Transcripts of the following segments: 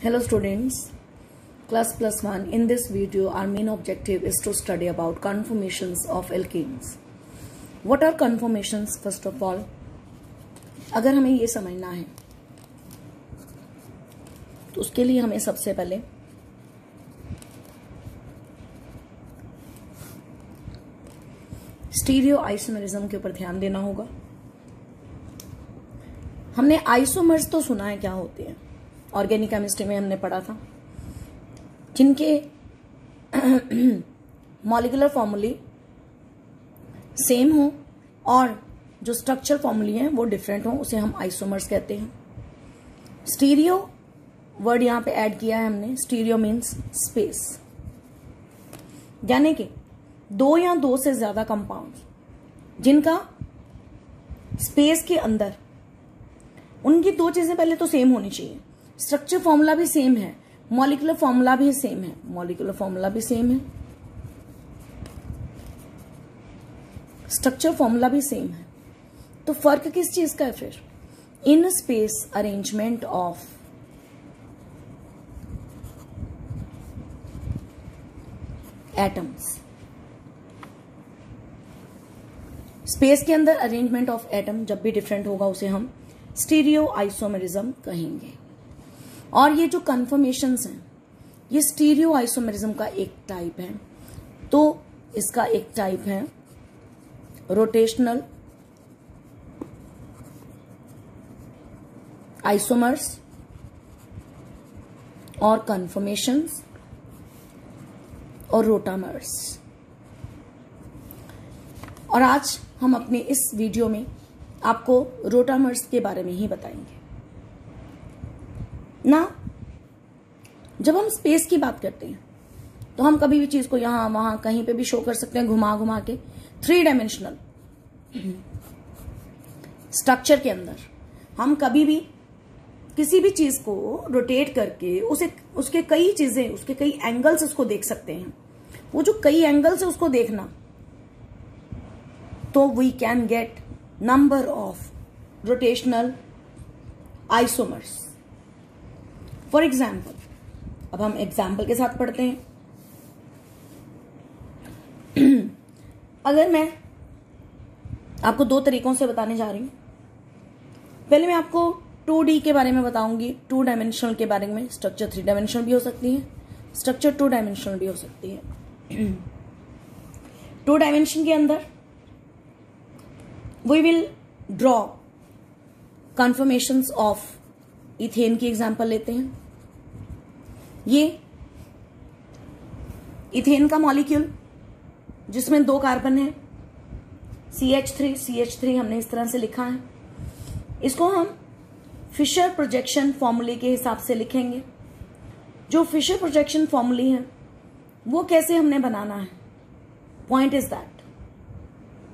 Hello students, class plus 1. In this video our main objective is to study about conformations of alkenes. What are conformations first of all? अगर हमें ये समझना है तो उसके लिए हमें सबसे पहले स्टीरियो आइसोमरिज्म के ऊपर ध्यान देना होगा। हमने आइसोमर्स तो सुना है क्या होते हैं, ऑर्गेनिक केमिस्ट्री में हमने पढ़ा था, जिनके मॉलिक्यूलर फॉर्मूले सेम हो और जो स्ट्रक्चर फॉर्मूले हैं वो डिफरेंट हो, उसे हम आइसोमर्स कहते हैं। स्टीरियो वर्ड यहां पे ऐड किया है हमने। स्टीरियो मीन्स स्पेस, यानी कि दो या दो से ज्यादा कंपाउंड जिनका स्पेस के अंदर उनकी दो चीजें पहले तो सेम होनी चाहिए। स्ट्रक्चर फॉर्मूला भी सेम है, मॉलिक्यूलर फॉर्मूला भी सेम है, मॉलिक्यूलर फॉर्मूला भी सेम है, स्ट्रक्चर फॉर्मूला भी सेम है। तो फर्क किस चीज का है फिर? In space arrangement of atoms. Space के अंदर अरेंजमेंट ऑफ एटम जब भी डिफरेंट होगा उसे हम स्टीरियो आइसोमरिज्म कहेंगे। और ये जो कन्फर्मेशंस हैं ये स्टीरियो आइसोमरिज्म का एक टाइप है। तो इसका एक टाइप है रोटेशनल आइसोमर्स और कन्फर्मेशंस और रोटामर्स। और आज हम अपने इस वीडियो में आपको रोटामर्स के बारे में ही बताएंगे ना। जब हम स्पेस की बात करते हैं तो हम कभी भी चीज को यहां वहां कहीं पे भी शो कर सकते हैं, घुमा घुमा के। 3 डायमेंशनल स्ट्रक्चर के अंदर हम कभी भी किसी भी चीज को रोटेट करके उसके कई चीजें, उसके कई एंगल्स उसको देख सकते हैं। वो जो कई एंगल्स है उसको देखना, तो we can get number of rotational isomers. For example, अब हम एग्जाम्पल के साथ पढ़ते हैं। अगर मैं आपको 2 तरीकों से बताने जा रही हूं। पहले मैं आपको 2D के बारे में बताऊंगी, 2 डायमेंशनल के बारे में। स्ट्रक्चर 3 डायमेंशनल भी हो सकती है, स्ट्रक्चर 2 डायमेंशनल भी हो सकती है। 2 डायमेंशन के अंदर we will draw conformations of ethane की एग्जांपल लेते हैं। ये इथेन का मॉलिक्यूल जिसमें 2 कार्बन है, CH3 हमने इस तरह से लिखा है। इसको हम फिशर प्रोजेक्शन फॉर्मूले के हिसाब से लिखेंगे। जो फिशर प्रोजेक्शन फॉर्मूले हैं वो कैसे हमने बनाना है, पॉइंट इज दैट।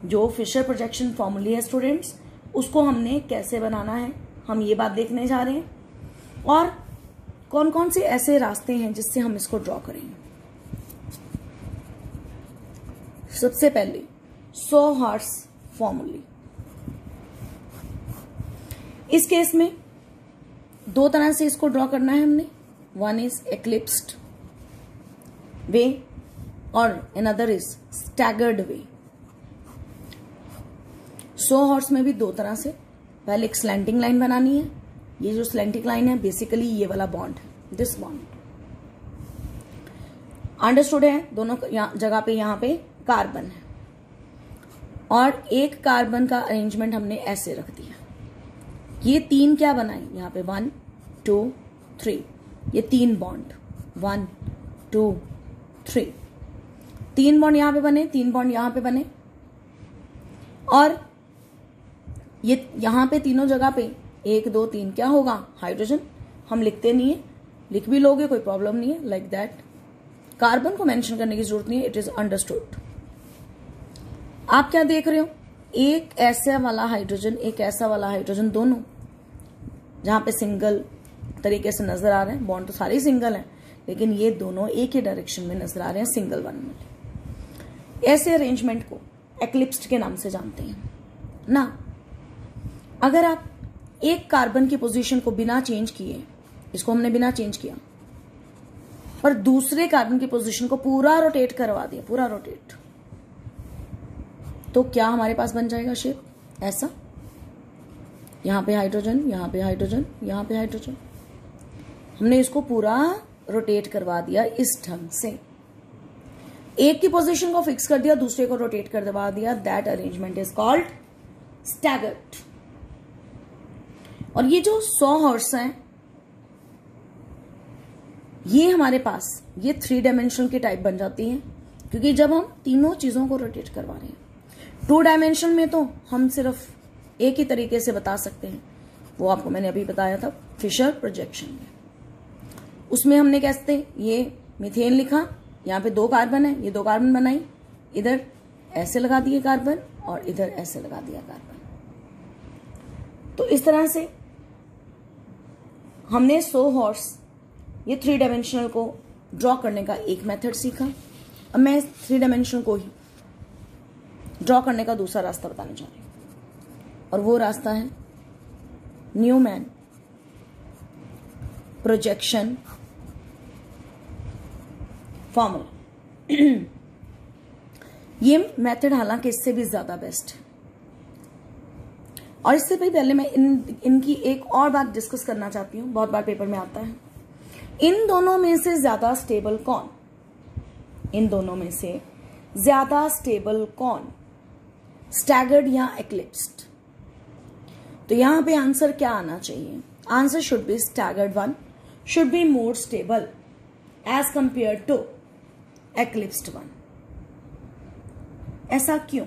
जो फिशर प्रोजेक्शन फॉर्मूले है स्टूडेंट्स, उसको हमने कैसे बनाना है, हम ये बात देखने जा रहे हैं। और कौन कौन से ऐसे रास्ते हैं जिससे हम इसको ड्रॉ करेंगे। सबसे पहले सॉ-हॉर्स फॉर्मूले। इस केस में 2 तरह से इसको ड्रॉ करना है हमने। वन इज एक्लिप्स्ड वे और another is staggered way. Saw-horse में भी 2 तरह से। पहले एक स्लैंटिंग लाइन बनानी है। ये जो स्लैंटिंग लाइन है बेसिकली ये वाला बॉन्ड है, दिस बॉन्ड। अंडरस्टूड है? दोनों जगह पे यहां पे कार्बन है और एक कार्बन का अरेंजमेंट हमने ऐसे रख दिया। ये 3 क्या बनाए यहां पे, 1 2 3। ये 3 बॉन्ड, 1 2 3। 3 बॉन्ड यहां पे बने, 3 बॉन्ड यहां पे बने। और ये यहां पे तीनों जगह पे 1 2 3 क्या होगा, हाइड्रोजन। हम लिखते नहीं है, लिख भी लोगे कोई प्रॉब्लम नहीं है, लाइक दैट। कार्बन को मेंशन करने की जरूरत नहीं है, इट इज अंडरस्टूड। आप क्या देख रहे हो, एक ऐसा वाला हाइड्रोजन, एक ऐसा वाला हाइड्रोजन, दोनों जहां पे सिंगल तरीके से नजर आ रहे हैं। बॉन्ड तो सारे ही सिंगल हैं, लेकिन ये दोनों एक ही डायरेक्शन में नजर आ रहे हैं, सिंगल वन में। ऐसे अरेंजमेंट को एक्लिप्स्ड के नाम से जानते हैं ना। अगर आप एक कार्बन की पोजीशन को बिना चेंज किए इसको हमने बिना चेंज किया, पर दूसरे कार्बन की पोजीशन को पूरा रोटेट करवा दिया, पूरा रोटेट, तो क्या हमारे पास बन जाएगा शेप ऐसा। यहां पे हाइड्रोजन, यहां पे हाइड्रोजन, यहां पे हाइड्रोजन। हमने इसको पूरा रोटेट करवा दिया इस ढंग से, एक की पोजीशन को फिक्स कर दिया, दूसरे को रोटेट करवा दिया। That arrangement is called staggered. और ये जो 100 हॉर्स हैं, ये हमारे पास ये 3 डायमेंशनल की टाइप बन जाती है, क्योंकि जब हम तीनों चीजों को रोटेट करवा रहे हैं। 2 डायमेंशन में तो हम सिर्फ एक ही तरीके से बता सकते हैं, वो आपको मैंने अभी बताया था फिशर प्रोजेक्शन में। उसमें हमने कहते ये मीथेन लिखा, यहाँ पे 2 कार्बन है, ये 2 कार्बन बनाई, इधर ऐसे लगा दिए कार्बन और इधर ऐसे लगा दिया कार्बन। तो इस तरह से हमने 100 हॉर्स ये 3 डायमेंशनल को ड्रॉ करने का एक मेथड सीखा। अब मैं 3 डायमेंशनल को ही ड्रॉ करने का दूसरा रास्ता बताने जा रही हूं, और वो रास्ता है न्यूमैन प्रोजेक्शन फॉर्मूला। ये मेथड हालांकि इससे भी ज्यादा बेस्ट है। और इससे भी पहले मैं इनकी एक और बात डिस्कस करना चाहती हूं, बहुत बार पेपर में आता है। इन दोनों में से ज्यादा स्टेबल कौन? इन दोनों में से ज्यादा स्टेबल कौन, स्टैगर्ड या एक्लिप्स्ड? तो यहां पे आंसर क्या आना चाहिए? Answer should be staggered one should be more stable as compare to eclipsed one. ऐसा क्यों?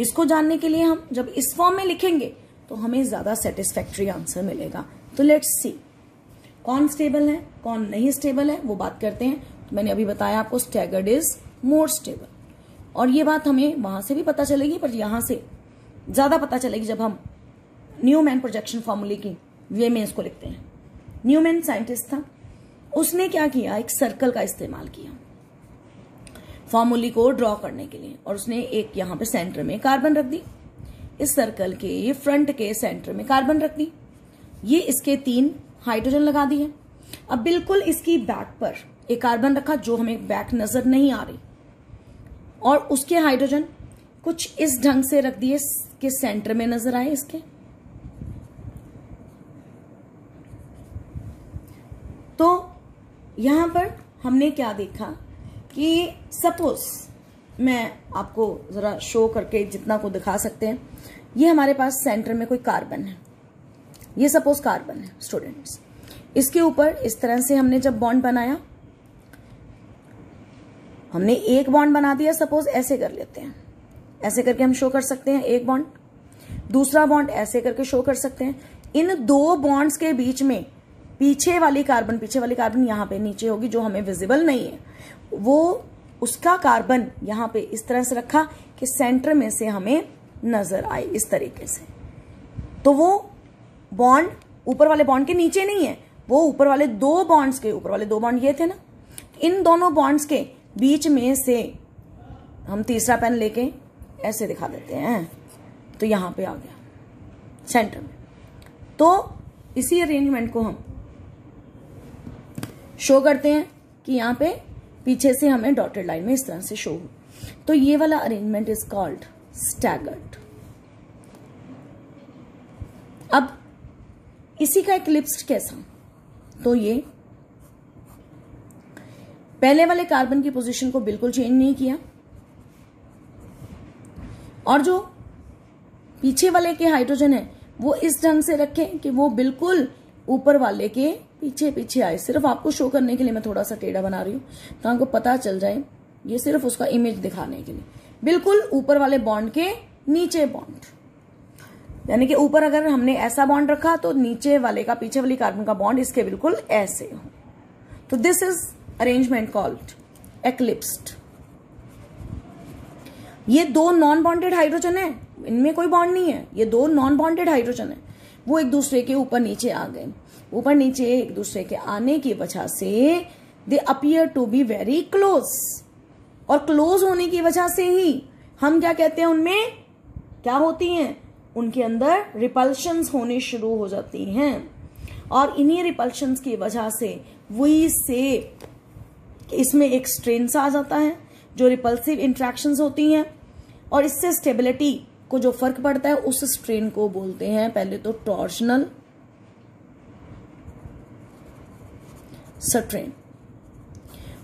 इसको जानने के लिए हम जब इस फॉर्म में लिखेंगे तो हमें ज्यादा सेटिस्फैक्टरी आंसर मिलेगा। तो लेट्स सी कौन स्टेबल है, कौन नहीं स्टेबल है, वो बात करते हैं। तो मैंने अभी बताया आपको स्टैगर्ड इज मोर स्टेबल, और ये बात हमें वहां से भी पता चलेगी, पर यहां से ज्यादा पता चलेगी जब हम न्यूमैन प्रोजेक्शन फॉर्मूले की वे में इसको लिखते हैं। न्यूमैन साइंटिस्ट था, उसने क्या किया, एक सर्कल का इस्तेमाल किया फॉर्मूले को ड्रॉ करने के लिए, और उसने एक यहां पे सेंटर में कार्बन रख दी, इस सर्कल के ये फ्रंट के सेंटर में कार्बन रख दी, ये इसके 3 हाइड्रोजन लगा दिए। अब बिल्कुल इसकी बैक पर एक कार्बन रखा जो हमें बैक नजर नहीं आ रही, और उसके हाइड्रोजन कुछ इस ढंग से रख दिए कि सेंटर में नजर आए इसके। तो यहां पर हमने क्या देखा कि सपोज मैं आपको जरा शो करके जितना को दिखा सकते हैं, ये हमारे पास सेंटर में कोई कार्बन है, ये सपोज कार्बन है स्टूडेंट्स। इसके ऊपर इस तरह से हमने जब बॉन्ड बनाया, हमने एक बॉन्ड बना दिया, सपोज ऐसे कर लेते हैं, ऐसे करके हम शो कर सकते हैं एक बॉन्ड, दूसरा बॉन्ड ऐसे करके शो कर सकते हैं। इन 2 बॉन्ड्स के बीच में पीछे वाली कार्बन यहां पे नीचे होगी जो हमें विजिबल नहीं है, वो उसका कार्बन यहां पे इस तरह से रखा कि सेंटर में से हमें नजर आए इस तरीके से। तो वो बॉन्ड ऊपर वाले बॉन्ड के नीचे नहीं है, वो ऊपर वाले 2 बॉन्ड्स के ऊपर वाले 2 बॉन्ड ये थे ना, इन दोनों बॉन्ड्स के बीच में से हम तीसरा पेन लेके ऐसे दिखा देते हैं, तो यहां पे आ गया सेंटर में। तो इसी अरेंजमेंट को हम शो करते हैं कि यहां पे पीछे से हमें डॉटेड लाइन में इस तरह से शो हो, तो ये वाला अरेंजमेंट इज कॉल्ड स्टैगर्ड। अब इसी का एक्लिप्स्ड कैसा? तो ये पहले वाले कार्बन की पोजीशन को बिल्कुल चेंज नहीं किया, और जो पीछे वाले के हाइड्रोजन है वो इस ढंग से रखे कि वो बिल्कुल ऊपर वाले के पीछे पीछे आए। सिर्फ आपको शो करने के लिए मैं थोड़ा सा टेढ़ा बना रही हूं, तो आपको पता चल जाए, ये सिर्फ उसका इमेज दिखाने के लिए। बिल्कुल ऊपर वाले बॉन्ड के नीचे बॉन्ड, यानी कि ऊपर अगर हमने ऐसा बॉन्ड रखा तो नीचे वाले का, पीछे वाली कार्बन का बॉन्ड इसके बिल्कुल ऐसे हो। तो दिस इज अरेंजमेंट कॉल्ड एक्लिप्स्ड। ये 2 नॉन बॉन्डेड हाइड्रोजन है, इनमें कोई बॉन्ड नहीं है, ये 2 नॉन बॉन्डेड हाइड्रोजन है, वो एक दूसरे के ऊपर नीचे आ गए। ऊपर नीचे एक दूसरे के आने की वजह से they appear to be very close, और क्लोज होने की वजह से ही हम क्या कहते हैं, उनमें क्या होती हैं, उनके अंदर रिपल्शंस होने शुरू हो जाती हैं। और इन्हीं रिपल्शंस की वजह से वही से इसमें एक स्ट्रेन सा आ जाता है, जो रिपल्सिव इंट्रैक्शंस होती हैं, और इससे स्टेबिलिटी को जो फर्क पड़ता है उस स्ट्रेन को बोलते हैं पहले तो टॉर्शनल स्ट्रेन।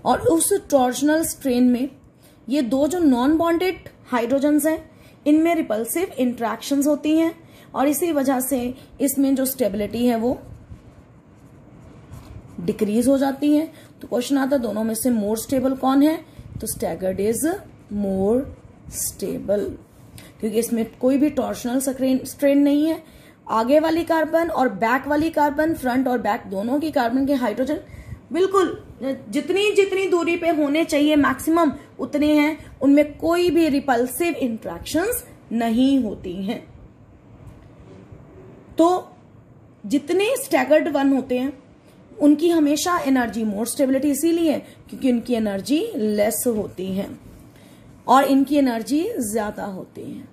और उस टॉर्शनल स्ट्रेन में ये दो जो नॉन बॉन्डेड हाइड्रोजन्स हैं इनमें रिपल्सिव इंट्रैक्शंस होती हैं, और इसी वजह से इसमें जो स्टेबिलिटी है वो डिक्रीज हो जाती है। तो क्वेश्चन आता है दोनों में से मोर स्टेबल कौन है, तो स्टैगर्ड इज मोर स्टेबल, क्योंकि इसमें कोई भी टॉर्शनल स्ट्रेन नहीं है। आगे वाली कार्बन और बैक वाली कार्बन, फ्रंट और बैक दोनों की कार्बन के हाइड्रोजन बिल्कुल जितनी जितनी दूरी पे होने चाहिए मैक्सिमम उतने हैं, उनमें कोई भी रिपल्सिव इंट्रैक्शंस नहीं होती हैं। तो जितने स्टैगर्ड वन होते हैं उनकी हमेशा एनर्जी मोर स्टेबिलिटी इसीलिए क्योंकि उनकी एनर्जी लेस होती है और इनकी एनर्जी ज्यादा होती है।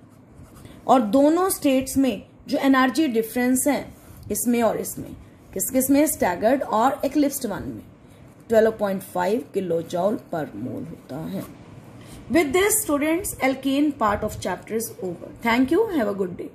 और दोनों स्टेट्स में जो एनर्जी डिफरेंस है इसमें और इसमें, किस किस में, स्टैगर्ड और एक्लिप्स्ड वन में 12.5 किलो जॉल पर मोल होता है। With this, students, alkane part of chapter is over. Thank you. Have a good day.